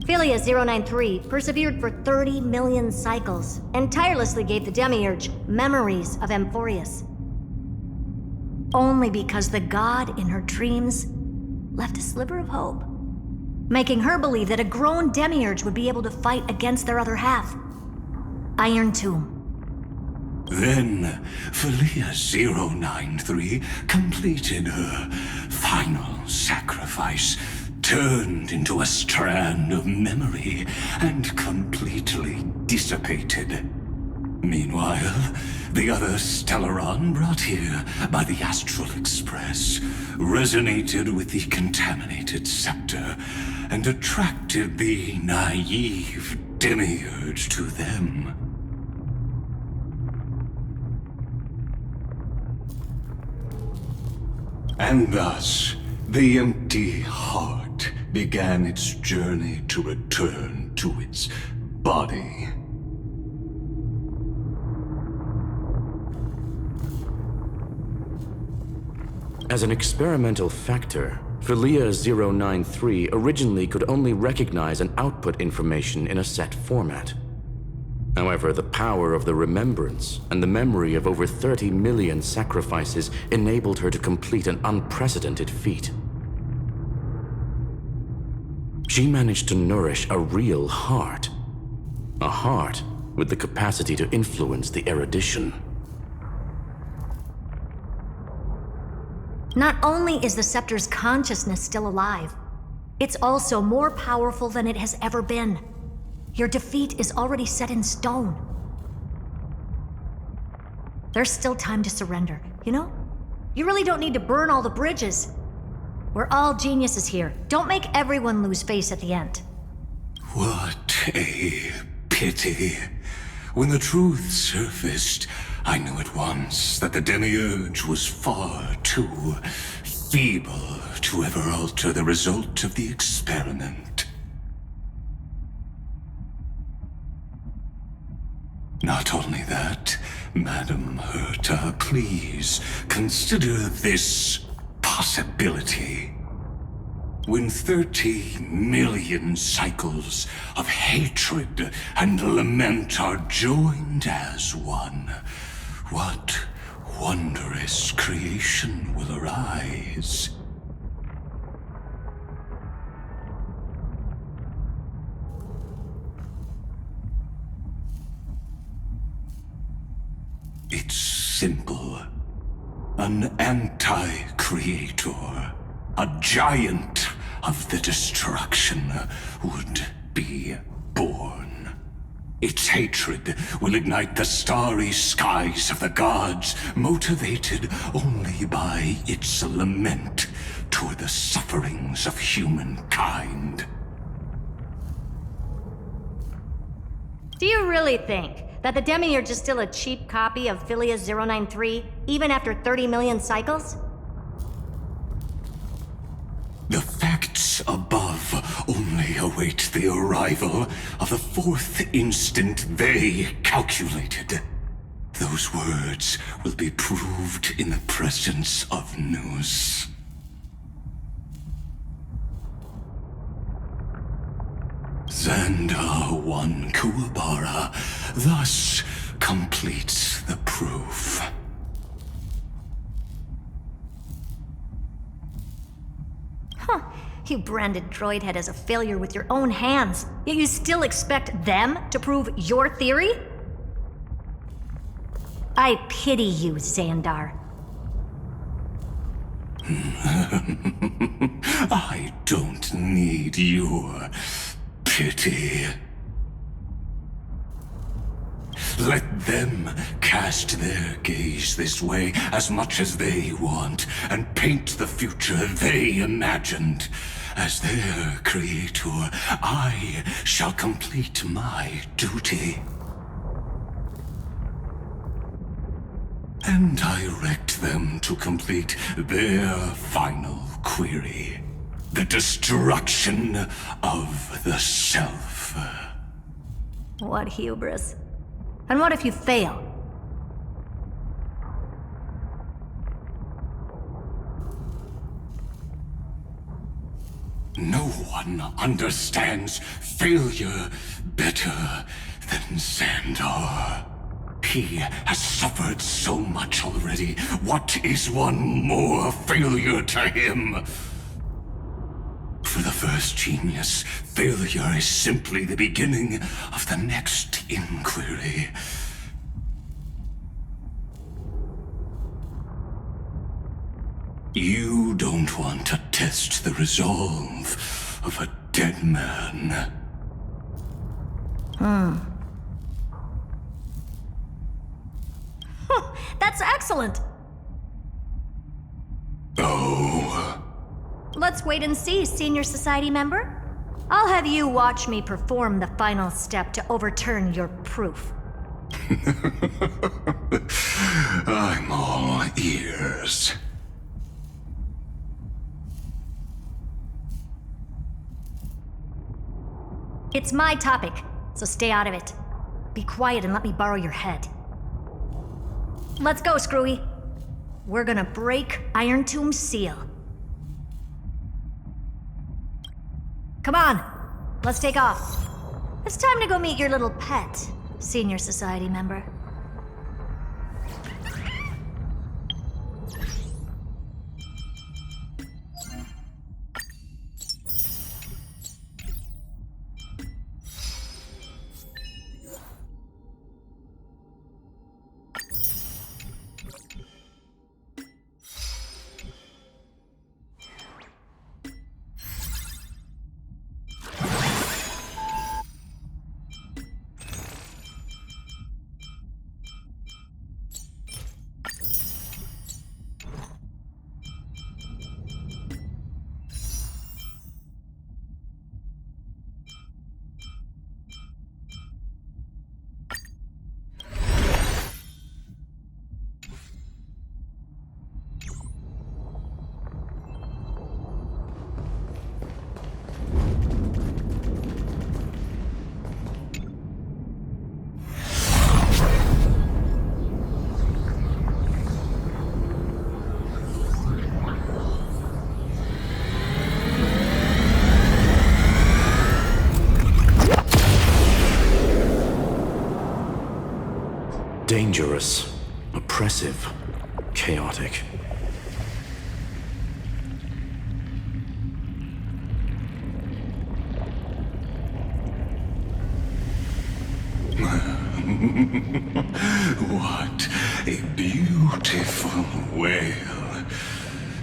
Philia-093 persevered for 30 million cycles and tirelessly gave the Demiurge memories of Amphorius. Only because the god in her dreams left a sliver of hope, making her believe that a grown Demiurge would be able to fight against their other half, Irontomb. Then, Philia-093 completed her final sacrifice, turned into a strand of memory, and completely dissipated. Meanwhile, the other Stellaron brought here by the Astral Express resonated with the contaminated scepter and attracted the naive Demiurge to them. And thus, the empty heart began its journey to return to its body. As an experimental factor, Philia-093 originally could only recognize and output information in a set format. However, the power of the remembrance and the memory of over 30 million sacrifices enabled her to complete an unprecedented feat. She managed to nourish a real heart. A heart with the capacity to influence the erudition. Not only is the scepter's consciousness still alive, it's also more powerful than it has ever been. Your defeat is already set in stone. There's still time to surrender, you know? You really don't need to burn all the bridges. We're all geniuses here. Don't make everyone lose face at the end. What a pity. When the truth surfaced, I knew at once that the Demiurge was far too feeble to ever alter the result of the experiment. Not only that, Madam Herta, please consider this possibility. When 30 million cycles of hatred and lament are joined as one, what wondrous creation will arise? It's simple. An anti-creator, a giant of the destruction, would be born. Its hatred will ignite the starry skies of the gods, motivated only by its lament toward the sufferings of humankind. Do you really think that the Demiurge is still a cheap copy of Philia-093, even after 30 million cycles? The facts above only await the arrival of the fourth instant they calculated. Those words will be proved in the presence of Nous. Xandar 1 Kuwabara thus completes the proof. Huh. You branded Droidhead as a failure with your own hands, yet you still expect them to prove your theory? I pity you, Xandar. I don't need your pity. Let them cast their gaze this way as much as they want, and paint the future they imagined. As their creator, I shall complete my duty. And direct them to complete their final query. The destruction of the self. What hubris. And what if you fail? No one understands failure better than Xandar. He has suffered so much already. What is one more failure to him? For the first genius, failure is simply the beginning of the next inquiry. You don't want to test the resolve of a dead man. That's excellent. Oh. Let's wait and see, Senior Society member. I'll have you watch me perform the final step to overturn your proof. I'm all ears. It's my topic, so stay out of it. Be quiet and let me borrow your head. Let's go, Screwy. We're gonna break Irontomb's seal. Come on, let's take off. It's time to go meet your little pet, Senior Society member. Dangerous, oppressive, chaotic. What a beautiful wail.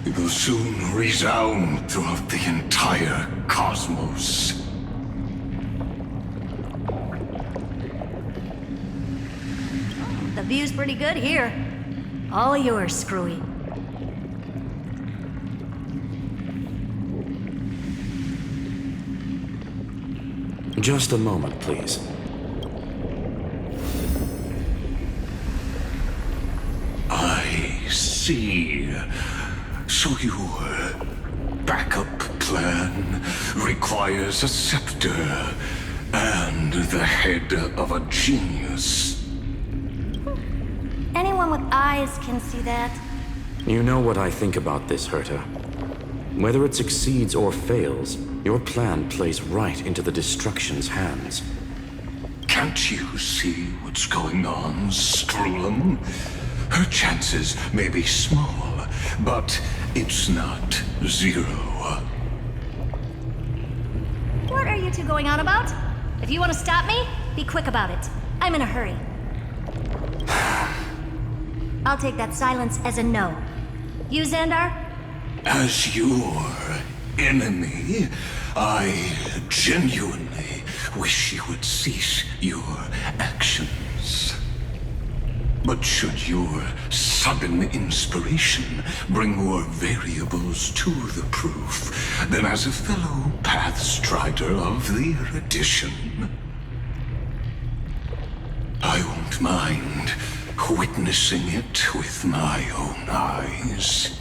It will soon resound throughout the entire cosmos. The view's pretty good here. All yours, Screwy. Just a moment, please. I see. So your backup plan requires a scepter and the head of a genius. Anyone with eyes can see that. You know what I think about this, Herta. Whether it succeeds or fails, your plan plays right into the destruction's hands. Can't you see what's going on, Strulum? Her chances may be small, but it's not zero. What are you two going on about? If you want to stop me, be quick about it. I'm in a hurry. I'll take that silence as a no. You, Xandar? As your enemy, I genuinely wish you would cease your actions. But should your sudden inspiration bring more variables to the proof, then as a fellow Pathstrider of the Erudition, I won't mind witnessing it with my own eyes.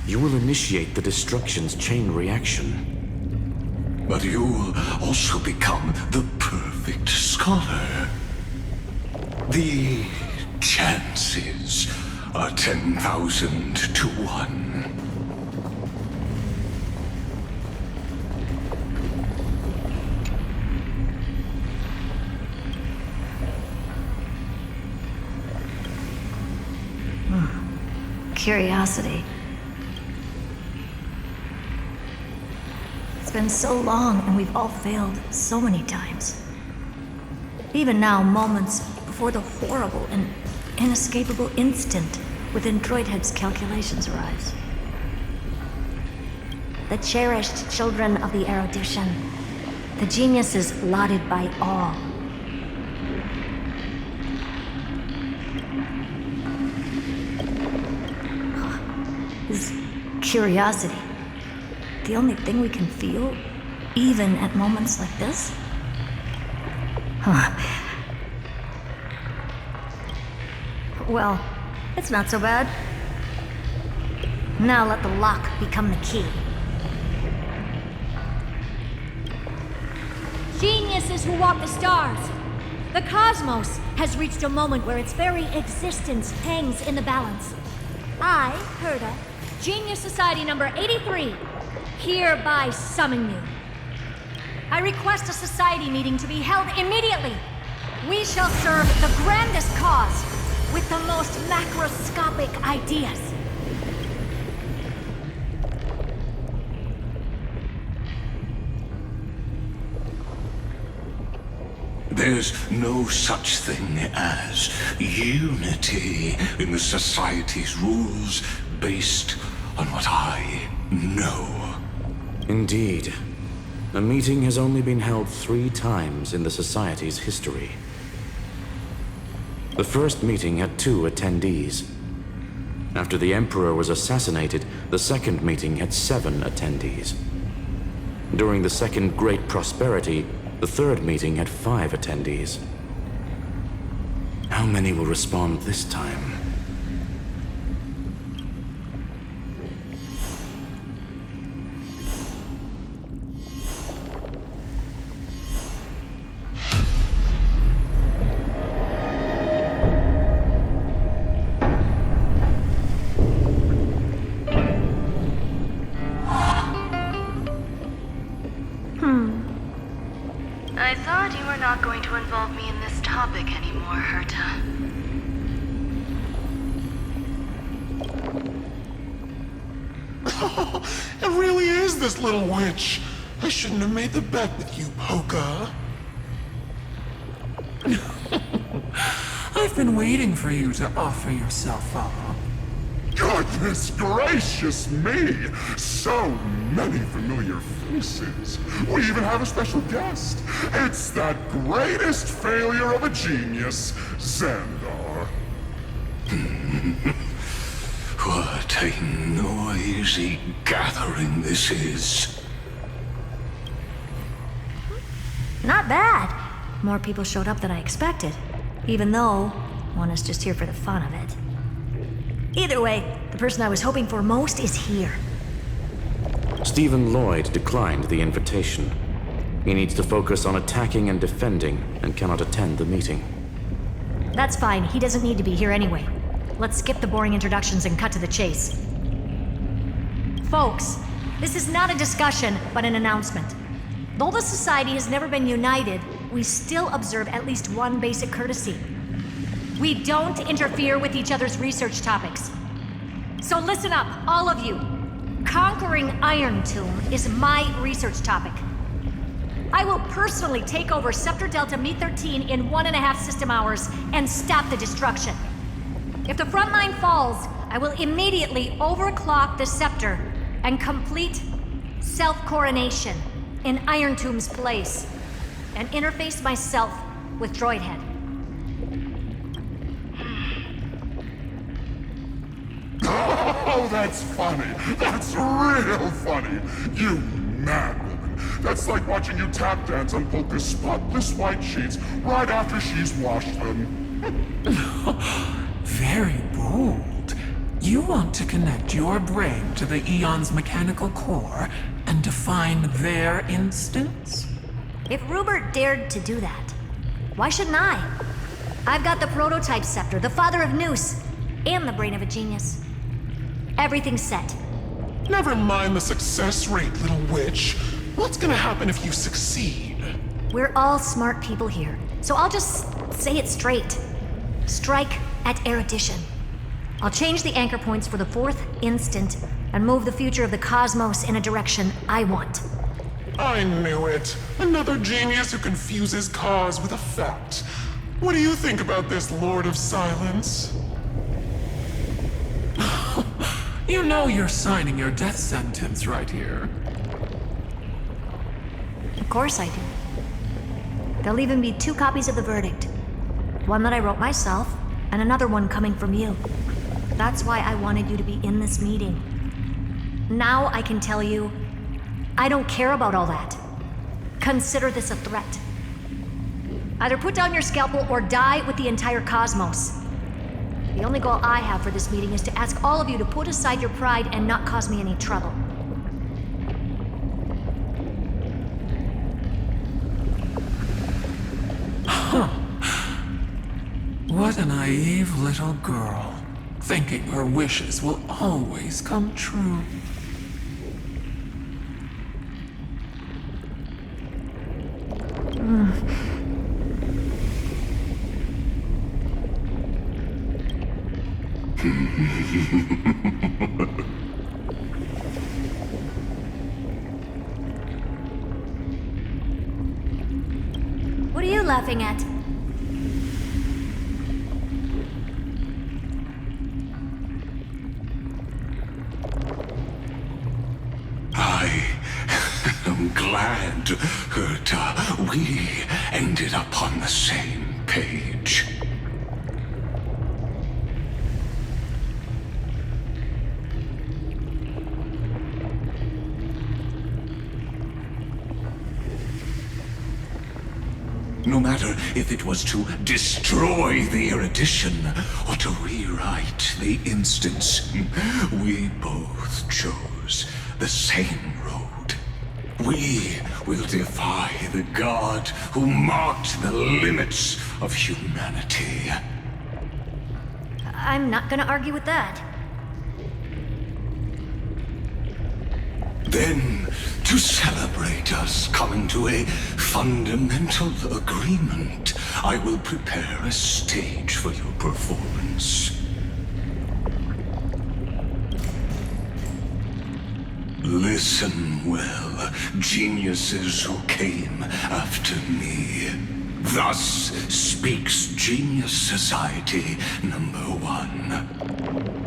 You will initiate the destruction's chain reaction. But you'll also become the perfect scholar. The chances a 10,000 to 1. Curiosity. It's been so long, and we've all failed so many times. Even now, moments before the horrible and inescapable instant within Droidhead's calculations arise. The cherished children of the erudition, the geniuses lauded by all. Is curiosity the only thing we can feel, even at moments like this? Huh. Well, it's not so bad. Now let the lock become the key. Geniuses who walk the stars. The cosmos has reached a moment where its very existence hangs in the balance. I, Herta, Genius Society number 83, hereby summon you. I request a society meeting to be held immediately. We shall serve the grandest cause with the most macroscopic ideas. There's no such thing as unity in the Society's rules based on what I know. Indeed. A meeting has only been held 3 times in the Society's history. The first meeting had 2 attendees. After the Emperor was assassinated, the second meeting had 7 attendees. During the Second Great Prosperity, the third meeting had 5 attendees. How many will respond this time? I thought you were not going to involve me in this topic anymore, Herta. It really is this little witch. I shouldn't have made the bet with you, Poca. I've been waiting for you to offer yourself up. Goodness gracious me! So many familiar faces. We even have a special guest. It's that greatest failure of a genius, Xandar. What a noisy gathering this is. Not bad. More people showed up than I expected, even though one is just here for the fun of it. Either way, the person I was hoping for most is here. Stephen Lloyd declined the invitation. He needs to focus on attacking and defending, and cannot attend the meeting. That's fine, he doesn't need to be here anyway. Let's skip the boring introductions and cut to the chase. Folks, this is not a discussion, but an announcement. Though the Society has never been united, we still observe at least one basic courtesy. We don't interfere with each other's research topics. So listen up, all of you. Conquering Irontomb is my research topic. I will personally take over Scepter Delta Me-13 in 1.5 system hours and stop the destruction. If the front line falls, I will immediately overclock the Scepter and complete self-coronation in Irontomb's place, and interface myself with Droidhead. Oh, that's funny. That's real funny. You mad woman. That's like watching you tap dance on Polka's spotless white sheets right after she's washed them. Very bold. You want to connect your brain to the Eon's mechanical core and define their instance? If Rupert dared to do that, why shouldn't I? I've got the prototype scepter, the father of Noose. and the brain of a genius. Everything's set. Never mind the success rate, little witch. What's gonna happen if you succeed? We're all smart people here, so I'll just say it straight. Strike at erudition. I'll change the anchor points for the fourth instant and move the future of the cosmos in a direction I want. I knew it. Another genius who confuses cause with effect. What do you think about this, Lord of Silence? You know you're signing your death sentence right here. Of course I do. There'll even be 2 copies of the verdict. One that I wrote myself, and another one coming from you. That's why I wanted you to be in this meeting. Now I can tell you, I don't care about all that. Consider this a threat. Either put down your scalpel or die with the entire cosmos. The only goal I have for this meeting is to ask all of you to put aside your pride and not cause me any trouble. What a naive little girl, thinking her wishes will always come true. What are you laughing at? I'm glad, Herta, we ended up on the same page. No matter if it was to destroy the erudition or to rewrite the instance, we both chose the same road. We will defy the god who marked the limits of humanity. I'm not gonna argue with that. Then, to celebrate us coming to a fundamental agreement, I will prepare a stage for your performance. Listen well, geniuses who came after me. Thus speaks Genius Society #1.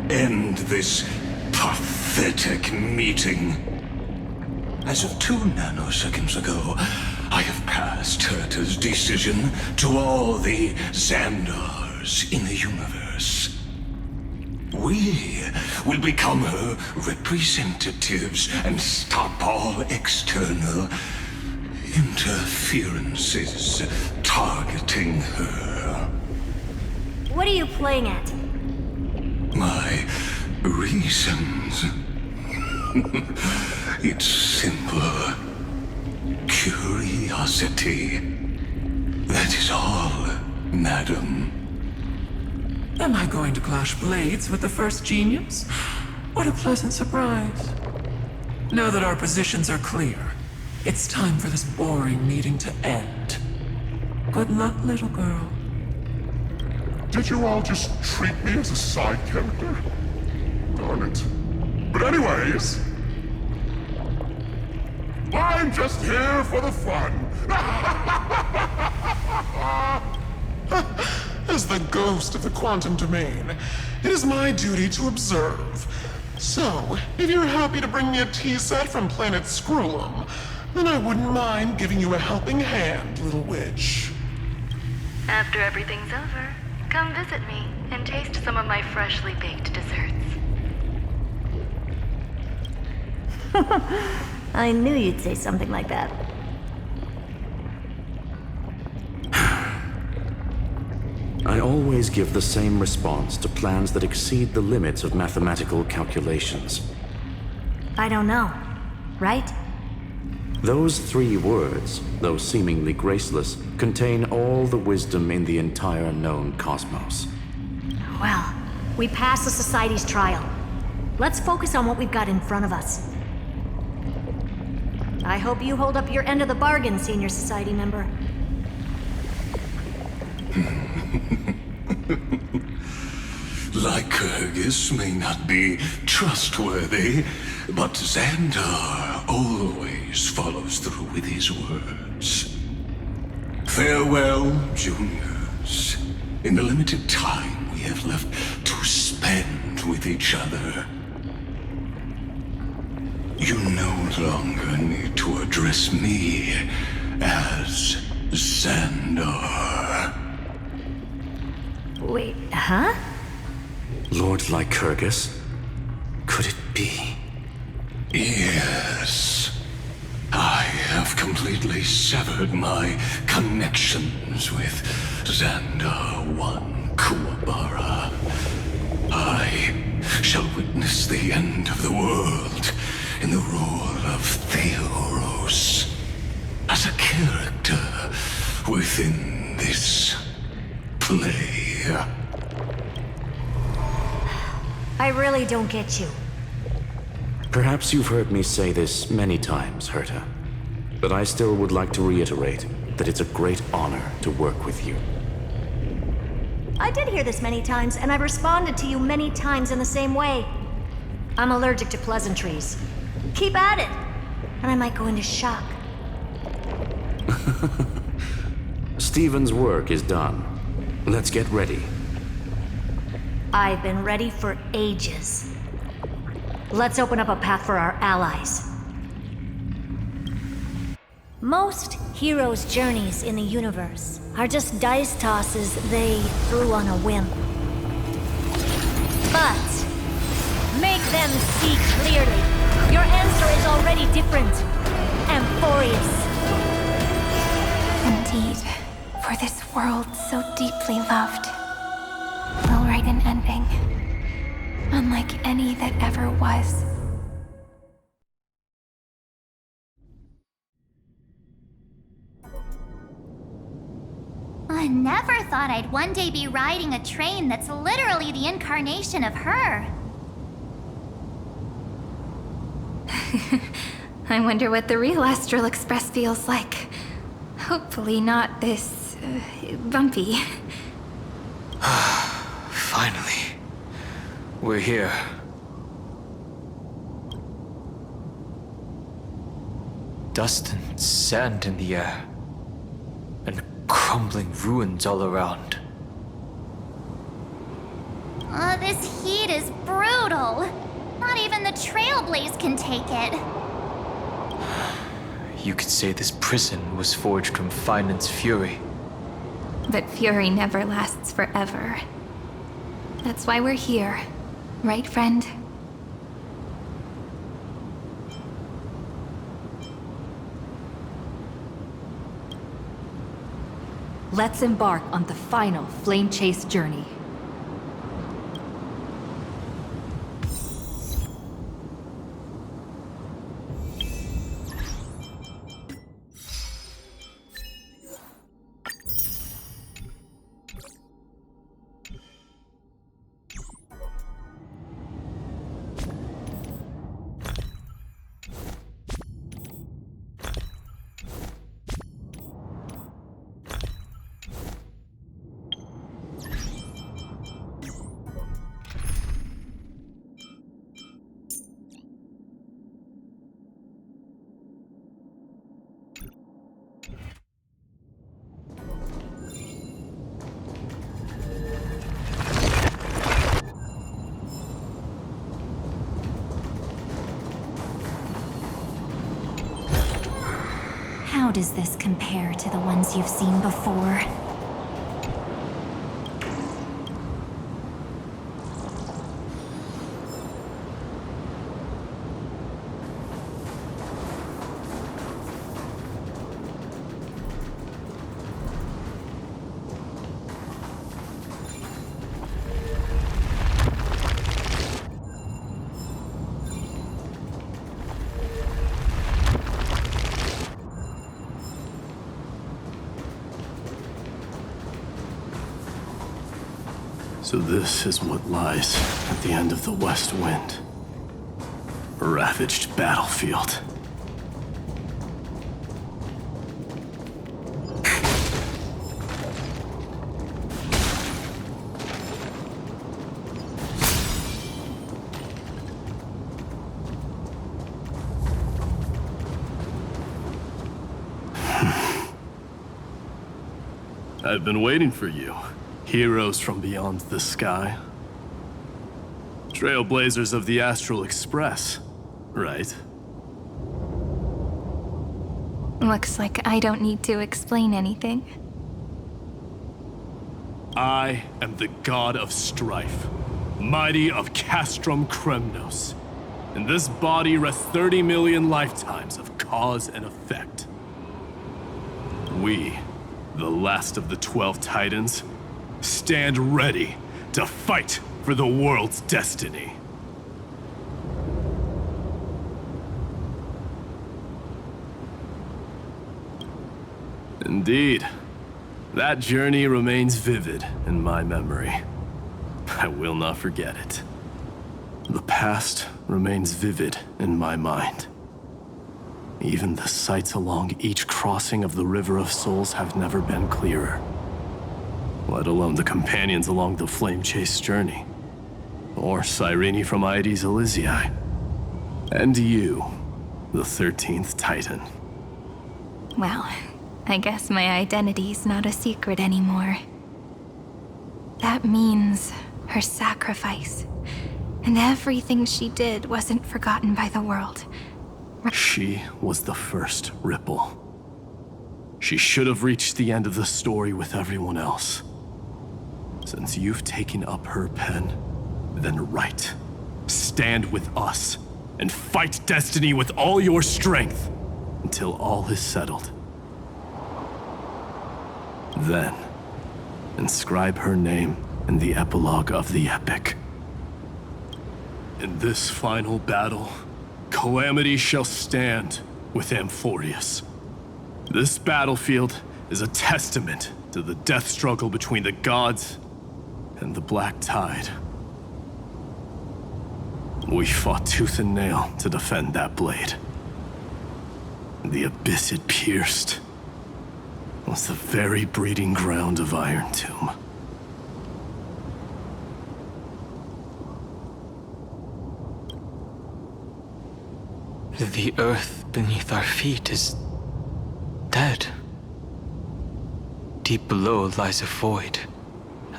End this pathetic meeting. As of 2 nanoseconds ago, I have passed Herta's decision to all the Xandars in the universe. We will become her representatives and stop all external interferences targeting her. What are you playing at? My reasons. It's simple. Curiosity. That is all, madam. Am I going to clash blades with the first genius? What a pleasant surprise. Now that our positions are clear, it's time for this boring meeting to end. Good luck, little girl. Did you all just treat me as a side character? Darn it. But anyways, I'm just here for the fun. As the ghost of the quantum domain, it is my duty to observe. So, if you're happy to bring me a tea set from planet Screw'em, then I wouldn't mind giving you a helping hand, little witch. After everything's over, come visit me and taste some of my freshly baked desserts. I knew you'd say something like that. I always give the same response to plans that exceed the limits of mathematical calculations. I don't know, right? Those 3 words, though seemingly graceless, contain all the wisdom in the entire known cosmos. Well, We passed the Society's trial. Let's focus on what we've got in front of us. I hope you hold up your end of the bargain, Senior Society member. Lycurgus may not be trustworthy, but Xandar always follows through with his words. Farewell, juniors. In the limited time we have left to spend with each other, you no longer need to address me as Xandar. Wait, huh? Lord Lycurgus? Could it be? Yes. I have completely severed my connections with Xandar I Kuwabara. I shall witness the end of the world in the role of Theoros, as a character within this play. I really don't get you. Perhaps you've heard me say this many times, Herta, but I still would like to reiterate that it's a great honor to work with you. I did hear this many times, and I've responded to you many times in the same way. I'm allergic to pleasantries. Keep at it, and I might go into shock. Stephen's work is done. Let's get ready. I've been ready for ages. Let's open up a path for our allies. Most heroes' journeys in the universe are just dice tosses they threw on a whim. But make them see clearly. Your answer is already different. Amphorius. Indeed, for this world so deeply loved, will write an ending, unlike any that ever was. I never thought I'd one day be riding a train that's literally the incarnation of her. I wonder what the real Astral Express feels like. Hopefully not this... bumpy. Finally. We're here. Dust and sand in the air. And crumbling ruins all around. This heat is brutal. Not even the Trailblaze can take it. You could say this prison was forged from Finance's fury. But fury never lasts forever. That's why we're here. Right, friend? Let's embark on the final Flame Chase journey. How does this compare to the ones you've seen before? So this is what lies at the end of the West Wind. A ravaged battlefield. I've been waiting for you. Heroes from beyond the sky. Trailblazers of the Astral Express, right? Looks like I don't need to explain anything. I am the god of strife, mighty of Castrum Kremnos. In this body rests 30 million lifetimes of cause and effect. We, the last of the 12 Titans, stand ready to fight for the world's destiny. Indeed. That journey remains vivid in my memory. I will not forget it. The past remains vivid in my mind. Even the sights along each crossing of the River of Souls have never been clearer. Let alone the companions along the Flame Chase journey. Or Cyrene from Aedes Elysiae. And you, the 13th Titan. Well, I guess my identity's not a secret anymore. That means her sacrifice. And everything she did wasn't forgotten by the world. She was the first Ripple. She should have reached the end of the story with everyone else. Since you've taken up her pen, then write. Stand with us, and fight destiny with all your strength, until all is settled. Then, inscribe her name in the epilogue of the epic. In this final battle, Calamity shall stand with Amphorius. This battlefield is a testament to the death struggle between the gods and the Black Tide. We fought tooth and nail to defend that blade. The abyss it pierced was the very breeding ground of Irontomb. The earth beneath our feet is dead. Deep below lies a void,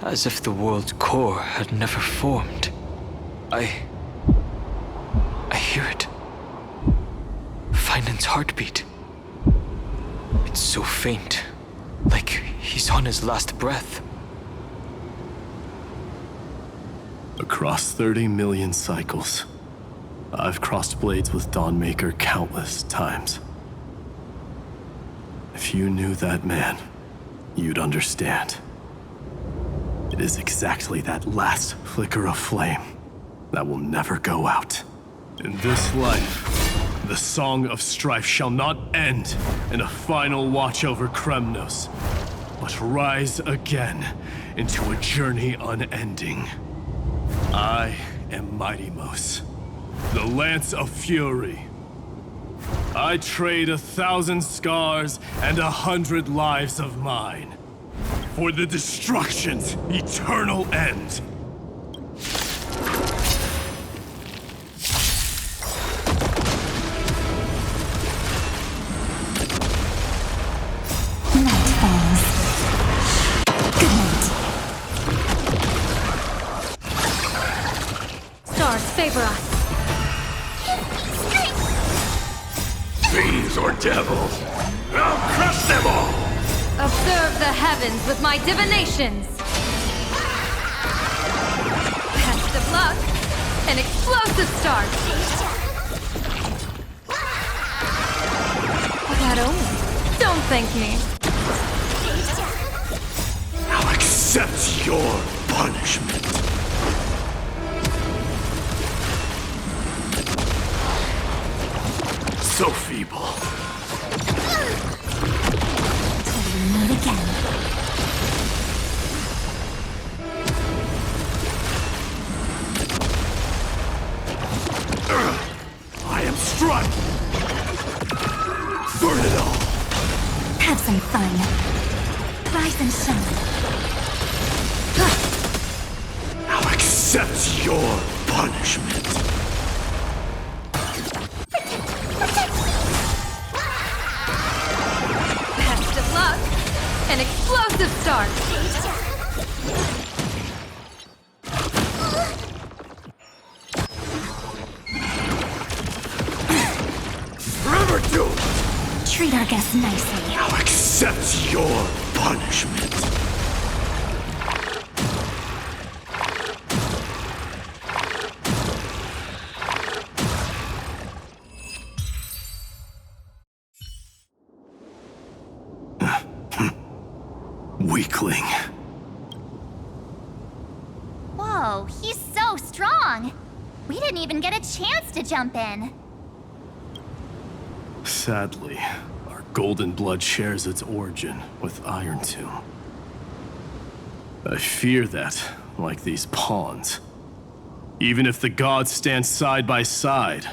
as if the world's core had never formed. I hear it. Finan's heartbeat. It's so faint, like he's on his last breath. Across 30 million cycles, I've crossed blades with Dawnmaker countless times. If you knew that man, you'd understand. It is exactly that last flicker of flame that will never go out. In this life, the song of strife shall not end in a final watch over Kremnos, but rise again into a journey unending. I am Mighty-Mos, the Lance of Fury. I trade 1,000 scars and 100 lives of mine for the destruction's eternal end. Night falls. Good night. Stars favor us. Fiends or devils, I'll crush them all! Observe the heavens with my divinations! Test of luck, an explosive start! That omen. Don't thank me. I'll accept your punishment. So feeble. Till we meet again. accept your punishment. Best of luck! An explosive start! Forever doomed! Treat our guests nicely. Now accept your punishment. Weakling. Whoa, he's so strong! We didn't even get a chance to jump in. Sadly, our golden blood shares its origin with Irontomb. I fear that, like these pawns, even if the gods stand side by side,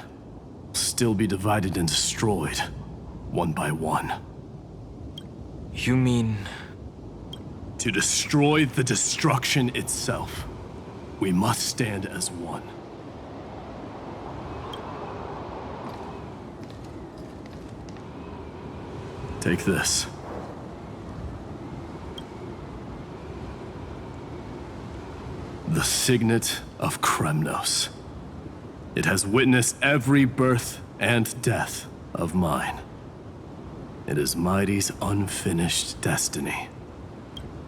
will still be divided and destroyed, one by one. You mean... To destroy the destruction itself, we must stand as one. Take this. The signet of Kremnos. It has witnessed every birth and death of mine. It is Mighty's unfinished destiny.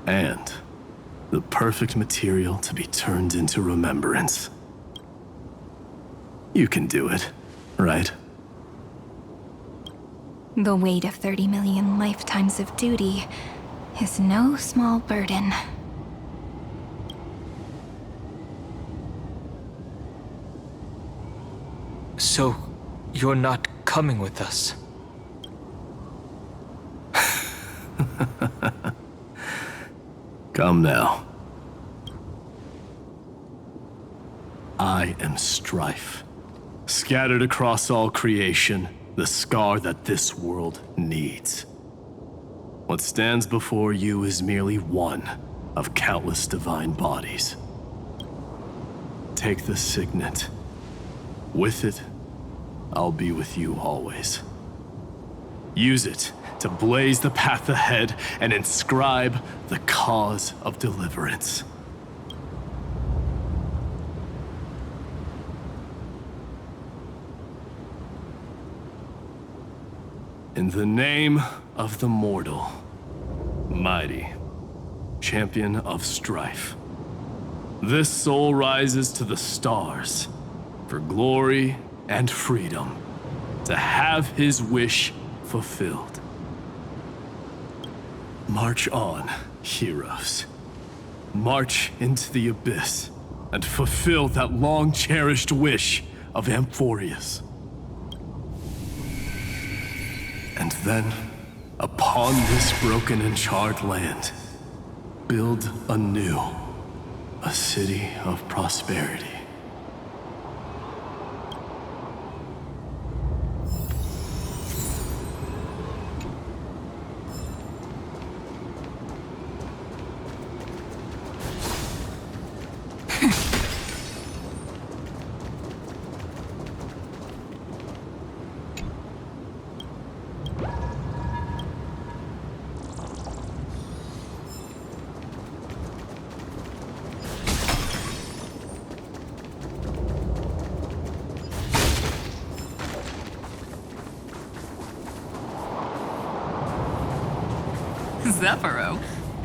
And the perfect material to be turned into remembrance. You can do it, right? The weight of 30 million lifetimes of duty is no small burden. So, you're not coming with us? Come now. I am strife. Scattered across all creation, the scar that this world needs. What stands before you is merely one of countless divine bodies. Take the signet. With it, I'll be with you always. Use it to blaze the path ahead and inscribe the cause of deliverance. In the name of the mortal, Mighty, champion of strife, this soul rises to the stars for glory and freedom, to have his wish fulfilled. March on, heroes. March into the abyss and fulfill that long-cherished wish of Amphorius. And then, upon this broken and charred land, build anew a city of prosperity. Zephyro?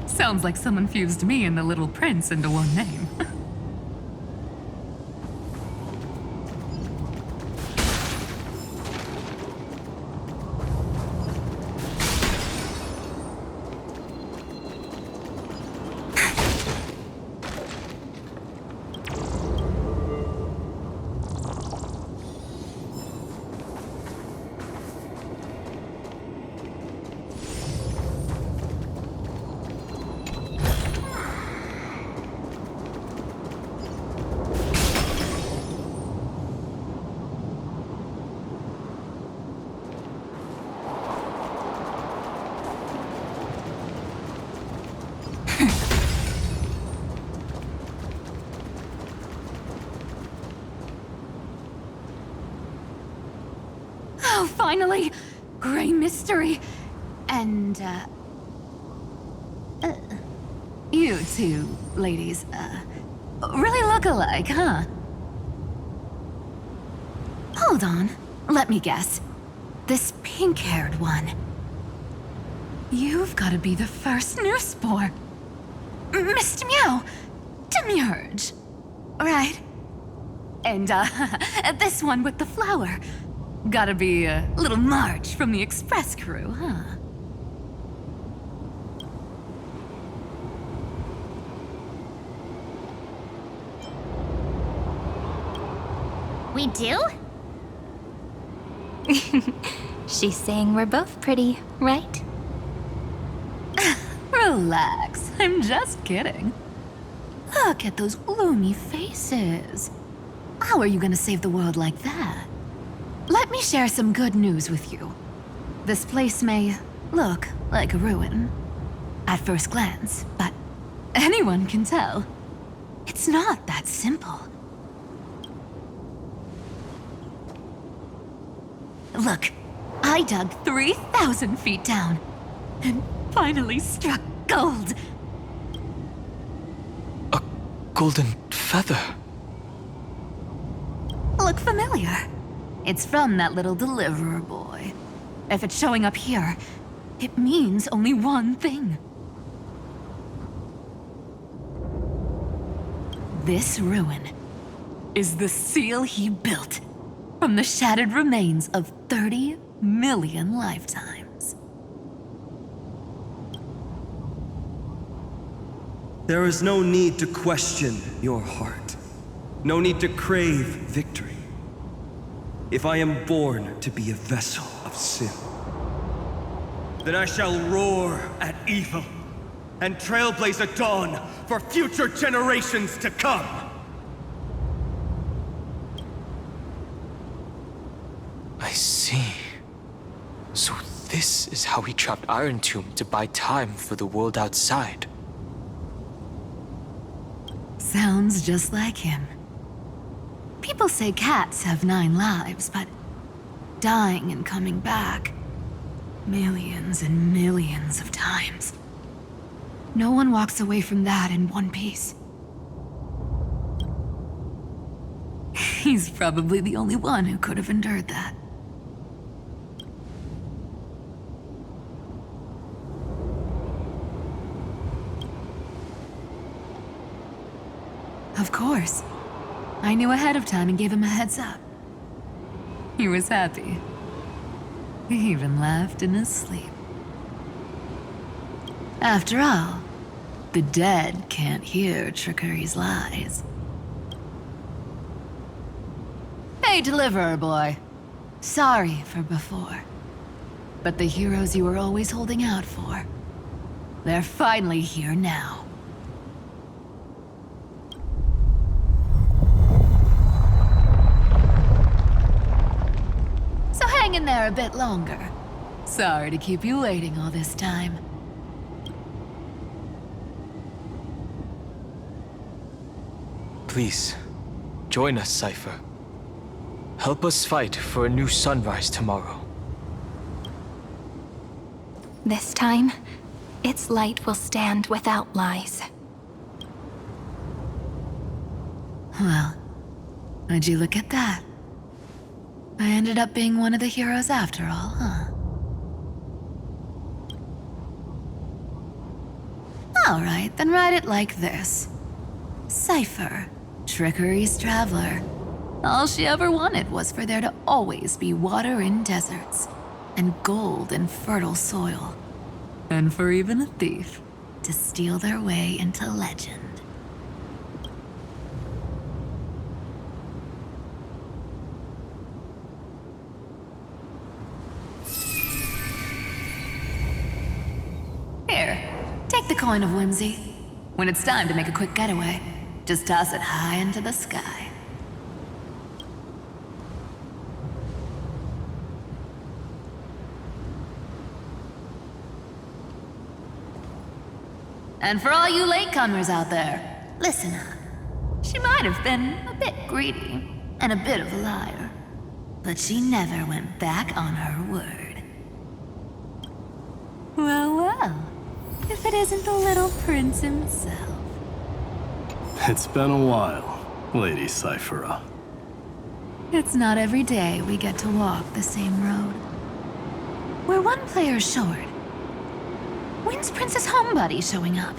Sounds like someone fused me and the Little Prince into one name. finally! Gray mystery! And, you two ladies, really look alike, huh? Hold on, let me guess. This pink-haired one. You've gotta be the first new spore. Mr. Meow, Demurge. Right. And, this one with the flower. Gotta be little Marge from the Express crew, huh? We do? She's saying we're both pretty, right? Relax, I'm just kidding. Look at those gloomy faces. How are you gonna save the world like that? Let me share some good news with you. This place may look like a ruin at first glance, but anyone can tell. It's not that simple. Look, I dug 3,000 feet down and finally struck gold. A golden feather. Look familiar? It's from that little deliverer boy. If it's showing up here, it means only one thing. This ruin is the seal he built from the shattered remains of 30 million lifetimes. There is no need to question your heart. No need to crave victory. If I am born to be a vessel of sin, then I shall roar at evil and trailblaze a dawn for future generations to come. I see. So this is how he trapped Irontomb to buy time for the world outside. Sounds just like him. People say cats have 9 lives, but dying and coming back millions and millions of times. No one walks away from that in one piece. He's probably the only one who could have endured that. Of course. I knew ahead of time and gave him a heads up. He was happy. He even laughed in his sleep. After all, the dead can't hear Trickery's lies. Hey, Deliverer Boy. Sorry for before. But the heroes you were always holding out for, they're finally here now. So hang in there a bit longer. Sorry to keep you waiting all this time. Please, join us, Cypher. Help us fight for a new sunrise tomorrow. This time, its light will stand without lies. Well, would you look at that? I ended up being one of the heroes after all, huh? Alright, then write it like this. Cypher, Trickery's traveler. All she ever wanted was for there to always be water in deserts, and gold in fertile soil. And for even a thief to steal their way into legend. Here, take the coin of whimsy. When it's time to make a quick getaway, just toss it high into the sky. And for all you latecomers out there, listen up. She might have been a bit greedy and a bit of a liar. But she never went back on her word. Well, well. If it isn't the little prince himself. It's been a while, Lady Cyphera. It's not every day we get to walk the same road. We're one player short. When's Princess Homebody showing up?